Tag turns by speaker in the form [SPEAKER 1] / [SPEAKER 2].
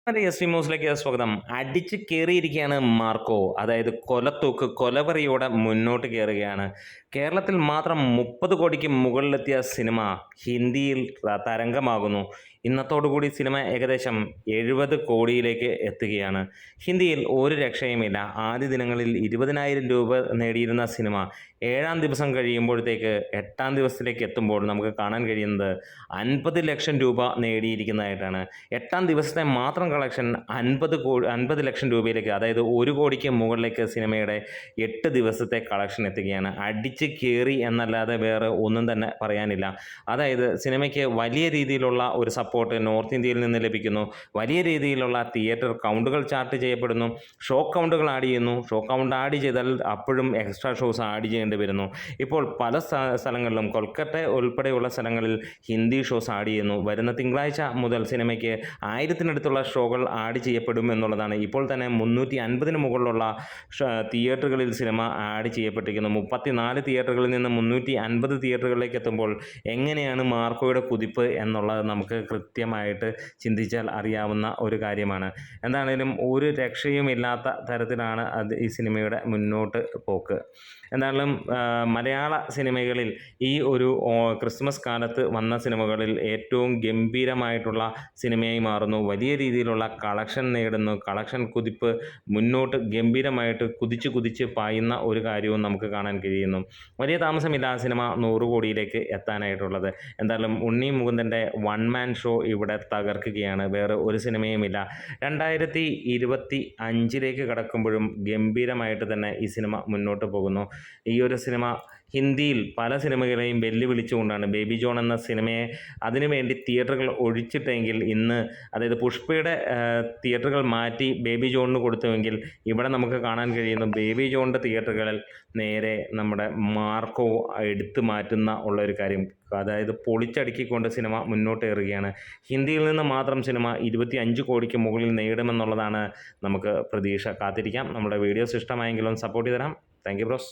[SPEAKER 1] S T ന്യൂസിലേക്ക് സ്വാഗതം. അടിച്ച് കയറിയിരിക്കുകയാണ് മാർക്കോ. അതായത് കൊലത്തൂക്ക് കൊലവെറിയോടെ മുന്നോട്ട് കയറുകയാണ്. കേരളത്തിൽ മാത്രം 30 കോടിക്ക് മുകളിലെത്തിയ സിനിമ ഹിന്ദിയിൽ തരംഗമാകുന്നു. ഇന്നത്തോടുകൂടി സിനിമ ഏകദേശം 70 കോടിയിലേക്ക് എത്തുകയാണ്. ഹിന്ദിയിൽ ഒരു രക്ഷയുമില്ല. ആദ്യ ദിനങ്ങളിൽ 20,000 രൂപ നേടിയിരുന്ന സിനിമ 7-ാം ദിവസം കഴിയുമ്പോഴത്തേക്ക് 8-ാം ദിവസത്തിലേക്ക് എത്തുമ്പോൾ നമുക്ക് കാണാൻ കഴിയുന്നത് 50 ലക്ഷം രൂപ നേടിയിരിക്കുന്നതായിട്ടാണ്. 8-ാം ദിവസത്തെ മാത്രം കളക്ഷൻ 50 ലക്ഷം രൂപയിലേക്ക്, അതായത് 1 കോടിക്ക് മുകളിലേക്ക് സിനിമയുടെ 8 ദിവസത്തെ കളക്ഷൻ എത്തുകയാണ്. അടിച്ച് കയറി എന്നല്ലാതെ വേറെ ഒന്നും തന്നെ പറയാനില്ല. അതായത് സിനിമയ്ക്ക് വലിയ രീതിയിലുള്ള ഒരു സപ്പോർട്ട് നോർത്ത് ഇന്ത്യയിൽ നിന്ന് ലഭിക്കുന്നു. വലിയ രീതിയിലുള്ള തിയേറ്റർ കൗണ്ടുകൾ ചാർട്ട് ചെയ്യപ്പെടുന്നു. ഷോ കൗണ്ടുകൾ ആഡ് ചെയ്യുന്നു. ഷോ കൗണ്ട് ആഡ് ചെയ്താൽ അപ്പോഴും എക്സ്ട്രാ ഷോസ് ആഡ് ചെയ്യേണ്ടി വരുന്നു. ഇപ്പോൾ പല സ്ഥലങ്ങളിലും കൊൽക്കത്ത ഉൾപ്പെടെയുള്ള സ്ഥലങ്ങളിൽ ഹിന്ദി ഷോസ് ആഡ് ചെയ്യുന്നു. വരുന്ന തിങ്കളാഴ്ച മുതൽ സിനിമയ്ക്ക് 1000-നടുത്തുള്ള ഷോകൾ ആഡ് ചെയ്യപ്പെടും എന്നുള്ളതാണ്. ഇപ്പോൾ തന്നെ 350-ന് മുകളിലുള്ള തിയേറ്ററുകളിൽ സിനിമ ആഡ് ചെയ്യപ്പെട്ടിരിക്കുന്നു. 34 തിയേറ്ററുകളിൽ നിന്ന് 350 തിയേറ്ററുകളിലേക്ക് എത്തുമ്പോൾ എങ്ങനെയാണ് മാർക്കോയുടെ കുതിപ്പ് എന്നുള്ളത് നമുക്ക് കൃത്യമായിട്ട് ചിന്തിച്ചാൽ അറിയാവുന്ന ഒരു കാര്യമാണ്. എന്താണേലും ഒരു രക്ഷയുമില്ലാത്ത തരത്തിലാണ് ഈ സിനിമയുടെ മുന്നോട്ട് പോക്ക്. എന്തായാലും മലയാള സിനിമകളിൽ ഈ ഒരു ക്രിസ്മസ് കാലത്ത് വന്ന സിനിമകളിൽ ഏറ്റവും ഗംഭീരമായിട്ടുള്ള സിനിമയായി മാറുന്നു. വലിയ രീതിയിലുള്ള കളക്ഷൻ നേടുന്നു. കളക്ഷൻ കുതിപ്പ് മുന്നോട്ട് ഗംഭീരമായിട്ട് കുതിച്ച് പായുന്ന ഒരു കാര്യവും നമുക്ക് കാണാൻ കഴിയുന്നു. വലിയ താമസമില്ല ആ സിനിമ 100 കോടിയിലേക്ക് എത്താനായിട്ടുള്ളത്. എന്തായാലും ഉണ്ണി മുകുന്ദൻ്റെ വൺ മാൻ ഷോ ഇവിടെ തകർക്കുകയാണ്. വേറെ ഒരു സിനിമയുമില്ല. 2025 കടക്കുമ്പോഴും ഗംഭീരമായിട്ട് തന്നെ ഈ സിനിമ മുന്നോട്ട് പോകുന്നു. ഈ ഒരു സിനിമ ഹിന്ദിയിൽ പല സിനിമകളെയും വെല്ലുവിളിച്ചുകൊണ്ടാണ് ബേബി ജോൺ എന്ന സിനിമയെ അതിനുവേണ്ടി തിയേറ്ററുകൾ ഒഴിച്ചിട്ടെങ്കിൽ ഇന്ന്, അതായത് പുഷ്പയുടെ തിയേറ്ററുകൾ മാറ്റി ബേബി ജോണിന് കൊടുത്തുവെങ്കിൽ ഇവിടെ നമുക്ക് കാണാൻ കഴിയുന്നു ബേബി ജോണിൻ്റെ തിയേറ്ററുകളിൽ നേരെ നമ്മുടെ മാർക്കോ എടുത്തു മാറ്റുന്ന ഉള്ളൊരു കാര്യം. അതായത് പൊളിച്ചടുക്കിക്കൊണ്ട് സിനിമ മുന്നോട്ടേറുകയാണ്. ഹിന്ദിയിൽ നിന്ന് മാത്രം സിനിമ 25 കോടിക്ക് മുകളിൽ നേടുമെന്നുള്ളതാണ് നമുക്ക് പ്രതീക്ഷ. കാത്തിരിക്കാം. നമ്മുടെ വീഡിയോസ് ഇഷ്ടമായെങ്കിലും സപ്പോർട്ട് ചെയ്ത് തരാം. Thank you bros.